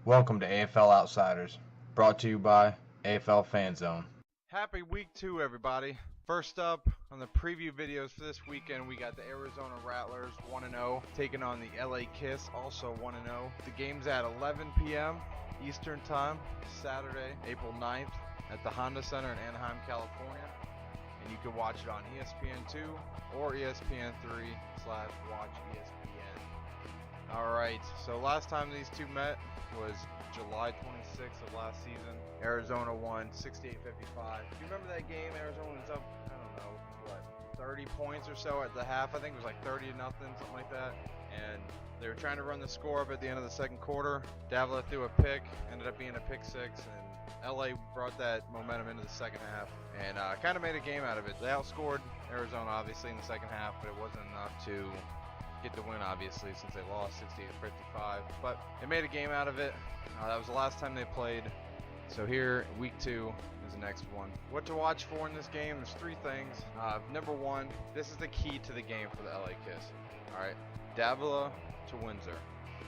Welcome to AFL Outsiders, brought to you by AFL Fan Zone. Happy week 2, everybody. First up on the preview videos for this weekend, we got the Arizona Rattlers 1-0 taking on the LA Kiss, also 1-0. The game's at 11 p.m. Eastern Time, Saturday, April 9th at the Honda Center in Anaheim, California. And you can watch it on ESPN2 or ESPN3/watch ESPN. Alright, so last time these two met was July 26th of last season. Arizona won 68-55. Do you remember that game? Arizona was up, I don't know, what, 30 points or so at the half. I think it was like 30-0, something like that. And they were trying to run the score up at the end of the second quarter. Davila threw a pick, ended up being a pick six, and LA brought that momentum into the second half and kind of made a game out of it. They outscored Arizona, obviously, in the second half, but it wasn't enough to get the win, obviously, since they lost 68-55. But they made a game out of it. That was the last time they played. So here, week 2 is the next one. What to watch for in this game? There's 3 things. Number 1, this is the key to the game for the LA Kiss. All right, Davila to Windsor.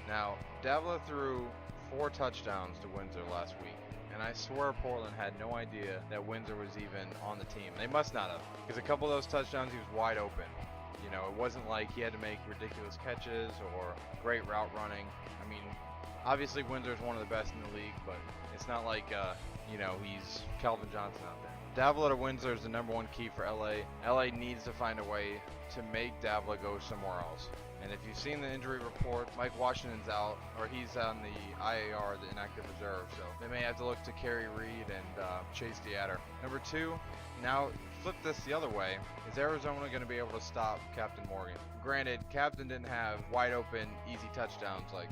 Now, Davila threw 4 touchdowns to Windsor last week. And I swear Portland had no idea that Windsor was even on the team. They must not have, because a couple of those touchdowns he was wide open. You know, it wasn't like he had to make ridiculous catches or great route running. I mean, obviously Windsor's one of the best in the league, but it's not like, you know, he's Calvin Johnson out there. Davila to Windsor is the number 1 key for LA. LA needs to find a way to make Davila go somewhere else. And if you've seen the injury report, Mike Washington's out, or he's on the IAR, the inactive reserve, so they may have to look to Kerry Reed and Chase Deatter. Number 2, now flip this the other way. Is Arizona going to be able to stop Captain Morgan? Granted, Captain didn't have wide open, easy touchdowns like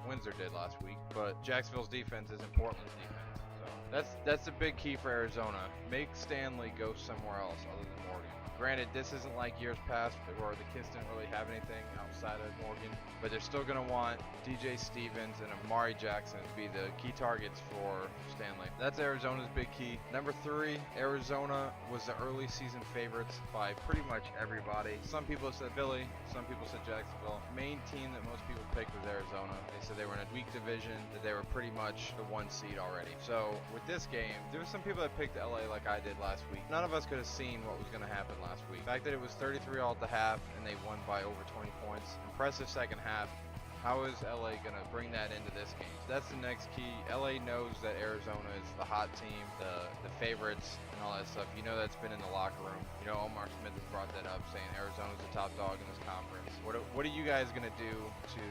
Windsor did last week, but Jacksonville's defense isn't Portland's defense. So that's a big key for Arizona. Make Stanley go somewhere else other than Morgan. Granted, this isn't like years past where the Kiss didn't really have anything outside of Morgan, but they're still going to want DJ Stevens and Amari Jackson to be the key targets for Stanley. That's Arizona's big key. Number 3, Arizona was the early season favorites by pretty much everybody. Some people said Philly, some people said Jacksonville. Main team that most people picked was Arizona. They said they were in a weak division, that they were pretty much the 1 seed already. So with this game, there were some people that picked LA like I did last week. None of us could have seen what was going to happen last week. The fact that it was 33-all at the half and they won by over 20 points. Impressive second half. How is LA going to bring that into this game? So that's the next key. LA knows that Arizona is the hot team, the favorites, and all that stuff. You know that's been in the locker room. You know Omar Smith has brought that up, saying Arizona's the top dog in this conference. What are you guys going to do to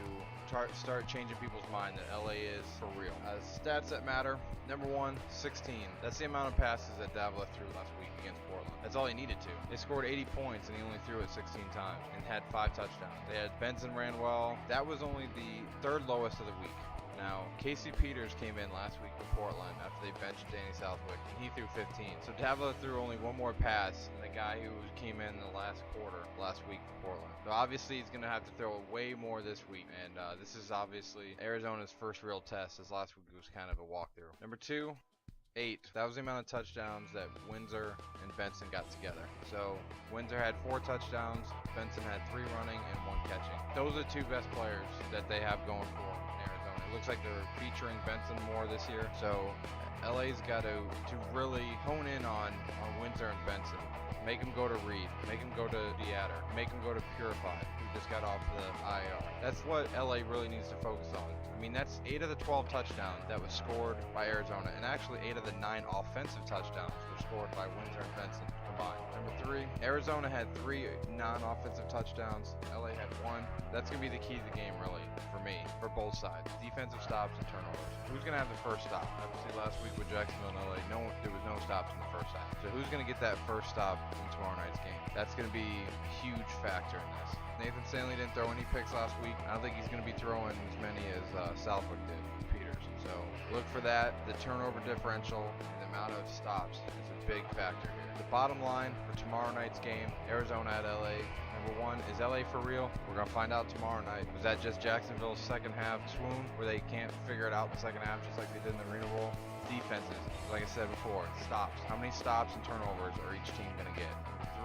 start changing people's mind that LA is for real? Stats that matter. Number 1, 16. That's the amount of passes that Davila threw last week against Portland. That's all he needed to. They scored 80 points and he only threw it 16 times and had 5 touchdowns. They had Benson ran well. That was only the 3rd lowest of the week. Now, Casey Peters came in last week for Portland after they benched Danny Southwick, and he threw 15. So Davila threw only 1 more pass than the guy who came in the last quarter last week for Portland. So obviously he's going to have to throw way more this week, and this is obviously Arizona's first real test, as last week was kind of a walkthrough. Number 2, 8. That was the amount of touchdowns that Windsor and Benson got together. So Windsor had 4 touchdowns, Benson had 3 running and 1 catching. Those are the 2 best players that they have going for in Arizona. It looks like they're featuring Benson more this year. So LA's got to really hone in on Windsor and Benson. Make him go to Reed. Make him go to Deatter. Make him go to Purified, who just got off the IR. That's what LA really needs to focus on. I mean, that's 8 of the 12 touchdowns that was scored by Arizona, and actually 8 of the 9 offensive touchdowns were scored by Windsor and Benson combined. Number 3, Arizona had 3 non-offensive touchdowns. LA had 1. That's going to be the key to the game, really, for me, for both sides. Defensive stops and turnovers. Who's going to have the first stop? Obviously, last week with Jacksonville and LA, there was no stops in the first half. So who's going to get that first stop in tomorrow night's game? That's going to be a huge factor in this. Nathan Stanley didn't throw any picks last week. I don't think he's going to be throwing as many as Southwick did with Peters. So look for that. The turnover differential and the amount of stops is a big factor here. The bottom line for tomorrow night's game, Arizona at LA. Number 1, is LA for real? We're going to find out tomorrow night. Was that just Jacksonville's second half swoon where they can't figure it out in the second half just like they did in the Arena Bowl? Defenses, like I said before, stops. How many stops and turnovers are each team going to get?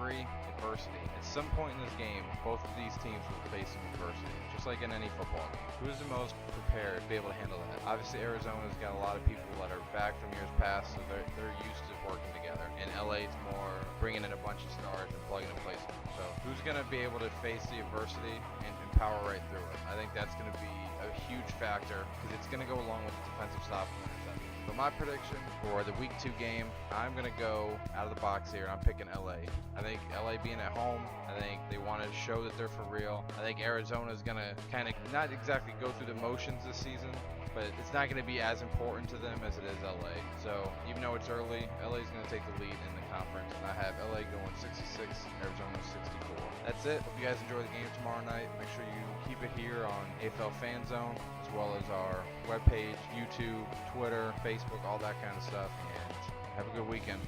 3, adversity. At some point in this game, both of these teams will face some adversity, just like in any football game. Who is the most prepared to be able to handle that? Obviously, Arizona's got a lot of people that are back from years past, so they're used to working together. And LA's more bringing in a bunch of stars and plugging and placing them. So who's going to be able to face the adversity and power right through it? I think that's going to be a huge factor because it's going to go along with the defensive stop and interception. But my prediction for the Week 2 game, I'm going to go out of the box here. I'm picking LA. I think LA being at home, I think they want to show that they're for real. I think Arizona's going to kind of not exactly go through the motions this season, but it's not going to be as important to them as it is LA. So even though it's early, LA's going to take the lead in the conference, and I have LA going 66, Arizona 64. That's it. Hope you guys enjoy the game tomorrow night. Make sure you keep it here on AFL Fan Zone, as well as our webpage, YouTube, Twitter, Facebook, all that kind of stuff. And have a good weekend.